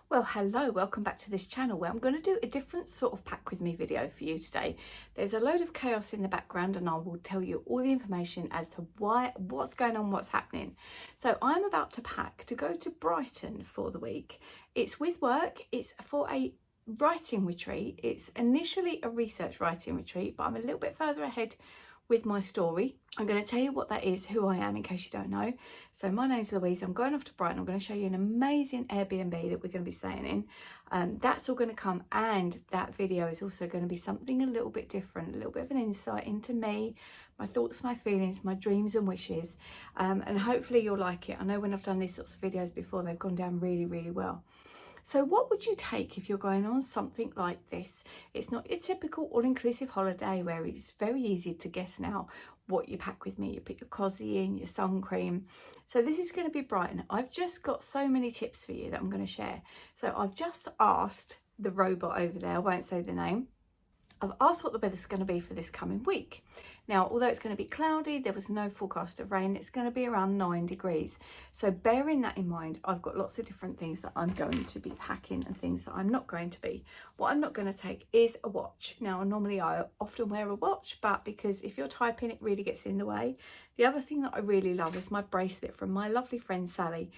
Well, hello, welcome back to this channel where I'm going to do a different sort of pack with me video for you today. There's a load of chaos in the background and I will tell you all the information as to what's going on, what's happening. So I'm about to pack to go to Brighton for the week. It's with work, it's for a writing retreat. It's initially a research writing retreat, but I'm a little bit further ahead with my story. I'm going to tell you what that is, who I am, in case you don't know. So my name's Louise. I'm going off to Brighton. I'm going to show you an amazing Airbnb that we're going to be staying in. That's all going to come, and that video is also going to be something a little bit different, a little bit of an insight into me, my thoughts, my feelings, my dreams and wishes, and hopefully you'll like it. I know when I've done these sorts of videos before, they've gone down really, really well. So what would you take if you're going on something like this? It's not your typical all-inclusive holiday where it's very easy to guess now what you pack with me. You put your cosy in, your sun cream. So this is going to be Brighton. I've just got so many tips for you that I'm going to share. So I've just asked the robot over there, I won't say the name, I've asked what the weather's going to be for this coming week. Now, although it's going to be cloudy, there was no forecast of rain, it's going to be around 9 degrees. So bearing that in mind, I've got lots of different things that I'm going to be packing and things that I'm not going to be. What I'm not going to take is a watch. Now, normally I often wear a watch, but because if you're typing, it really gets in the way. The other thing that I really love is my bracelet from my lovely friend Sally.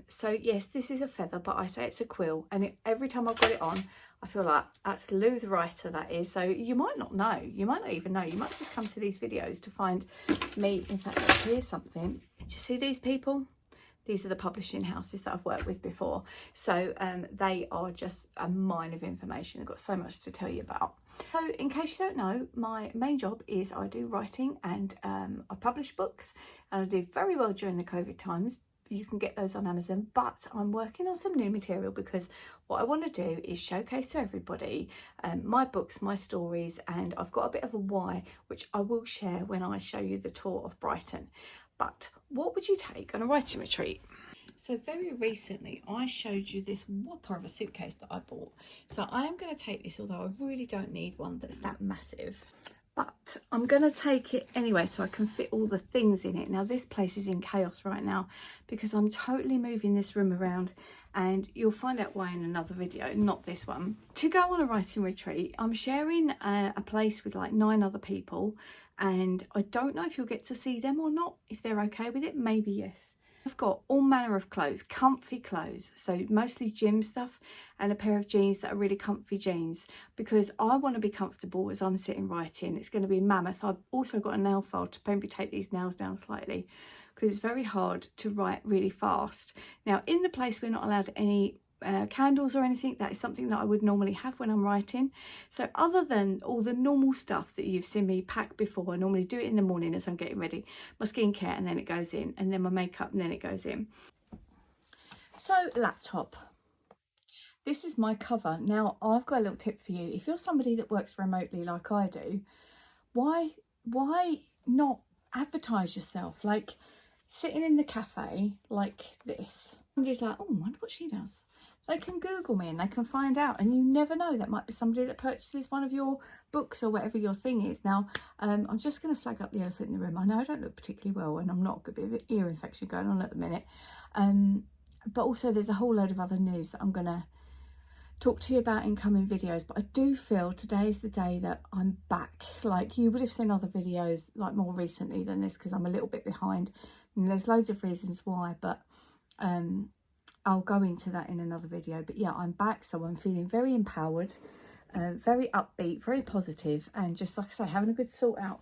So yes, this is a feather, but I say it's a quill, and every time I've got it on, I feel like that's Lou the writer, that is. So you might not know, you might not even know, you might just come to these videos to find me. In fact, here's something. Do you see these people? These are the publishing houses that I've worked with before. So they are just a mine of information. I've got so much to tell you about. So in case you don't know, my main job is I do writing, and I publish books, and I do very well during the COVID times. You can get those on Amazon, but I'm working on some new material because what I want to do is showcase to everybody my books, my stories, and I've got a bit of a why, which I will share when I show you the tour of Brighton. But what would you take on a writing retreat? So very recently I showed you this whopper of a suitcase that I bought. So I am going to take this, although I really don't need one that's that massive. But I'm going to take it anyway so I can fit all the things in it. Now this place is in chaos right now because I'm totally moving this room around, and you'll find out why in another video, not this one. To go on a writing retreat, I'm sharing a place with like 9 other people, and I don't know if you'll get to see them or not. If they're okay with it, maybe yes. I've got all manner of clothes, comfy clothes, so mostly gym stuff, and a pair of jeans that are really comfy jeans because I want to be comfortable as I'm sitting writing. It's going to be mammoth. I've also got a nail file to maybe take these nails down slightly because it's very hard to write really fast. Now in the place we're not allowed any candles or anything. That is something that I would normally have when I'm writing. So other than all the normal stuff that you've seen me pack before, I normally do it in the morning as I'm getting ready, my skincare, and then it goes in, and then my makeup, and then it goes in. So laptop, this is my cover. Now I've got a little tip for you. If you're somebody that works remotely like I do, why not advertise yourself? Like sitting in the cafe like this, somebody's like, oh, I wonder what she does. They can Google me and they can find out, and you never know, that might be somebody that purchases one of your books or whatever your thing is. Now, I'm just going to flag up the elephant in the room. I know I don't look particularly well, and I'm not got a bit of an ear infection going on at the minute. But also there's a whole load of other news that I'm going to talk to you about in coming videos. But I do feel today is the day that I'm back. Like, you would have seen other videos like more recently than this because I'm a little bit behind, and there's loads of reasons why, but I'll go into that in another video. But yeah, I'm back, so I'm feeling very empowered, very upbeat, very positive, and just like I say, having a good sort out.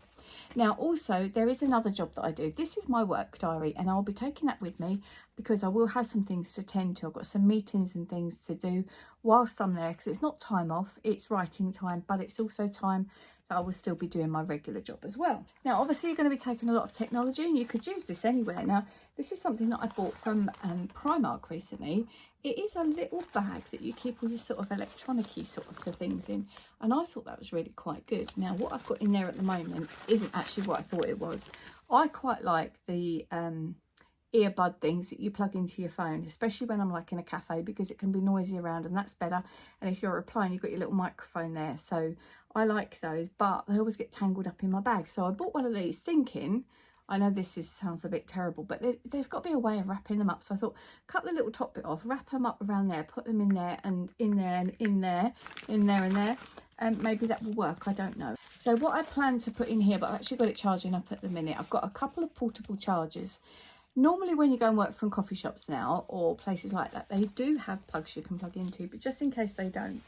Now also there is another job that I do. This is my work diary, and I'll be taking that with me because I will have some things to tend to. I've got some meetings and things to do whilst I'm there, because it's not time off, it's writing time, but it's also time that I will still be doing my regular job as well. Now obviously you're going to be taking a lot of technology, and you could use this anywhere. Now this is something that I bought from Primark recently. It is a little bag that you keep all your sort of electronic-y sort of things in, and I thought that was really quite good. Now what I've got in there at the moment isn't actually what I thought it was. I quite like the earbud things that you plug into your phone, especially when I'm like in a cafe, because it can be noisy around, and that's better. And if you're replying, you've got your little microphone there, so I like those, but they always get tangled up in my bag. So I bought one of these thinking I know sounds a bit terrible, but there's got to be a way of wrapping them up. So I thought, cut the little top bit off, wrap them up around there, put them in there and in there and in there, in there and there. And maybe that will work, I don't know. So what I plan to put in here, but I've actually got it charging up at the minute. I've got a couple of portable chargers. Normally when you go and work from coffee shops now or places like that, they do have plugs you can plug into, but just in case they don't,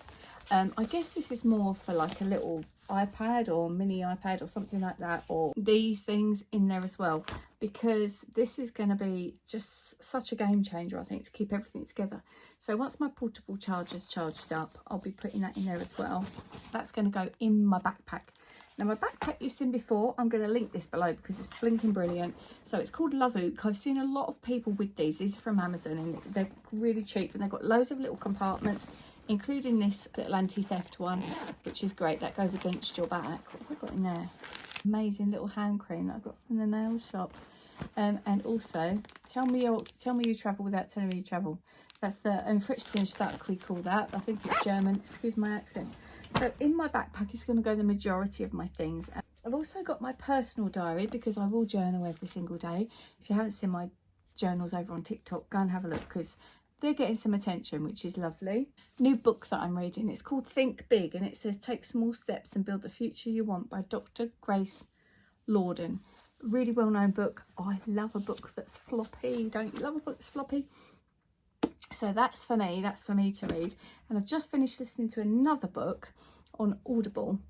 I guess this is more for like a little iPad or mini iPad or something like that, or these things in there as well, because this is going to be just such a game changer, I think, to keep everything together. So once my portable charger's charged up, I'll be putting that in there as well. That's going to go in my backpack. Now my backpack you've seen before, I'm going to link this below because it's blinking brilliant. So it's called luggage. I've seen a lot of people with these. These are from Amazon and they're really cheap, and they've got loads of little compartments, including this little anti-theft one, which is great. That goes against your back. What have I got in there? Amazing little hand cream that I got from the nail shop. And also, tell me you travel without telling me you travel. That's the Stuck, we call that. I think it's German. Excuse my accent. So in my backpack is going to go the majority of my things. I've also got my personal diary because I will journal every single day. If you haven't seen my journals over on TikTok, go and have a look because they're getting some attention, which is lovely. New book that I'm reading, it's called Think Big, and it says Take Small Steps and Build the Future You Want by Dr. Grace Lorden. Really well-known book. Oh, I love a book that's floppy. Don't you love a book that's floppy? So that's for me to read. And I've just finished listening to another book on Audible.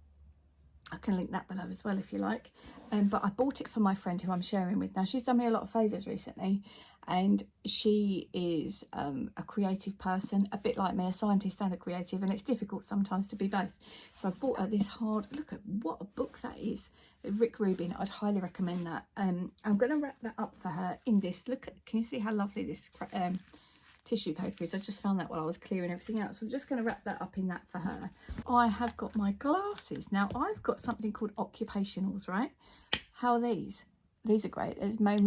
I can link that below as well if you like. But I bought it for my friend who I'm sharing with. Now, she's done me a lot of favours recently, and she is a creative person, a bit like me, a scientist and a creative, and it's difficult sometimes to be both. So I bought her this look at what a book that is. Rick Rubin, I'd highly recommend that. I'm going to wrap that up for her in this. Can you see how lovely this tissue paper is? I just found that while I was clearing everything out, so I'm just going to wrap that up in that for her. I have got my glasses. Now I've got something called occupationals, right? How are these? These are great. It's make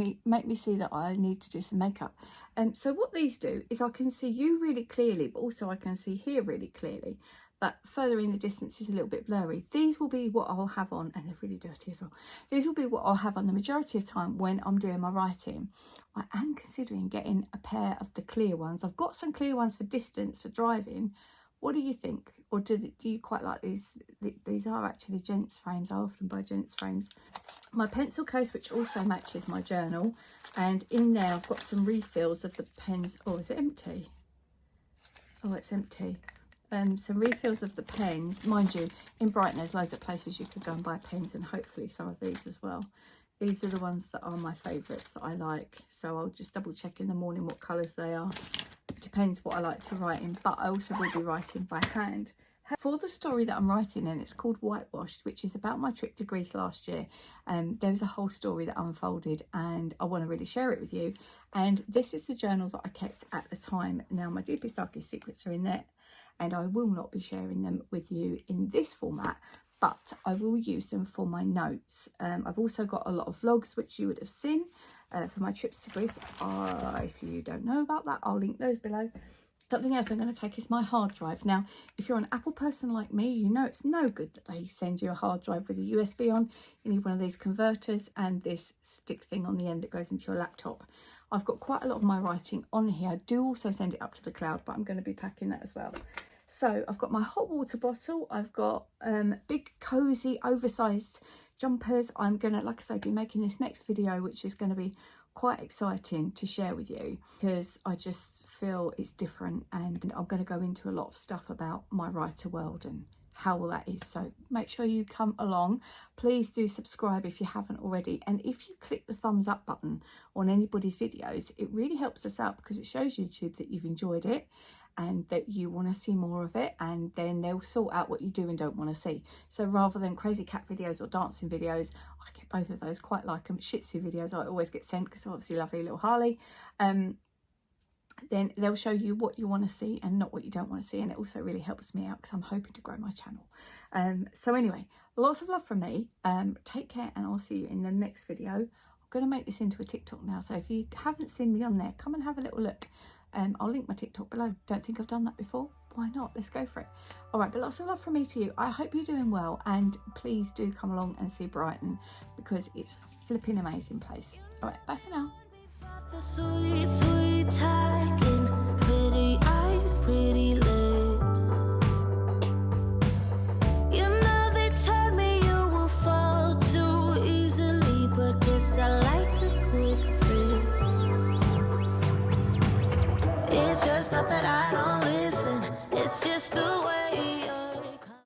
me see that I need to do some makeup. So what these do is I can see you really clearly, but also I can see here really clearly, but further in the distance is a little bit blurry. These will be what I'll have on, and they're really dirty as well. These will be what I'll have on the majority of time when I'm doing my writing. I am considering getting a pair of the clear ones. I've got some clear ones for distance, for driving. What do you think? Or do you quite like these? These are actually gents frames. I often buy gents frames. My pencil case, which also matches my journal. And in there I've got some refills of the pens. Oh, is it empty? Oh, it's empty. Some refills of the pens. Mind you, in Brighton there's loads of places you could go and buy pens, and hopefully some of these as well. These are the ones that are my favourites that I like, so I'll just double check in the morning what colours they are. It depends what I like to write in, but I also will be writing by hand. For the story that I'm writing in, it's called Whitewashed, which is about my trip to Greece last year. There was a whole story that unfolded and I want to really share it with you. And this is the journal that I kept at the time. Now my deepest, darkest secrets are in there, and I will not be sharing them with you in this format, but I will use them for my notes. I've also got a lot of vlogs, which you would have seen for my trips to Greece. If you don't know about that, I'll link those below. Something else I'm going to take is my hard drive. Now, if you're an Apple person like me, you know it's no good that they send you a hard drive with a USB on. You need one of these converters and this stick thing on the end that goes into your laptop. I've got quite a lot of my writing on here. I do also send it up to the cloud, but I'm going to be packing that as well. So I've got my hot water bottle. I've got big, cozy, oversized jumpers. I'm going to, like I say, be making this next video, which is going to be quite exciting to share with you because I just feel it's different, and I'm going to go into a lot of stuff about my writer world and how all that is. So make sure you come along. Please do subscribe if you haven't already, and if you click the thumbs up button on anybody's videos, it really helps us out because it shows YouTube that you've enjoyed it and that you want to see more of it, and then they'll sort out what you do and don't want to see. So rather than crazy cat videos or dancing videos, I get both of those, quite like them. Shih Tzu videos I always get sent because I obviously lovely little Harley. Then they'll show you what you want to see and not what you don't want to see, and it also really helps me out because I'm hoping to grow my channel. So anyway, lots of love from me. Take care, and I'll see you in the next video. I'm going to make this into a TikTok now, so if you haven't seen me on there, come and have a little look. I'll link my TikTok below. Don't think I've done that before. why not? Let's go for it. All right, but lots of love from me to you. I hope you're doing well, and please do come along and see Brighton because it's a flipping amazing place. All right, bye for now. Sweet, sweet talking, pretty eyes, pretty lips. You know they told me you will fall too easily, but guess I like a quick fix. It's just not that I don't listen, it's just the way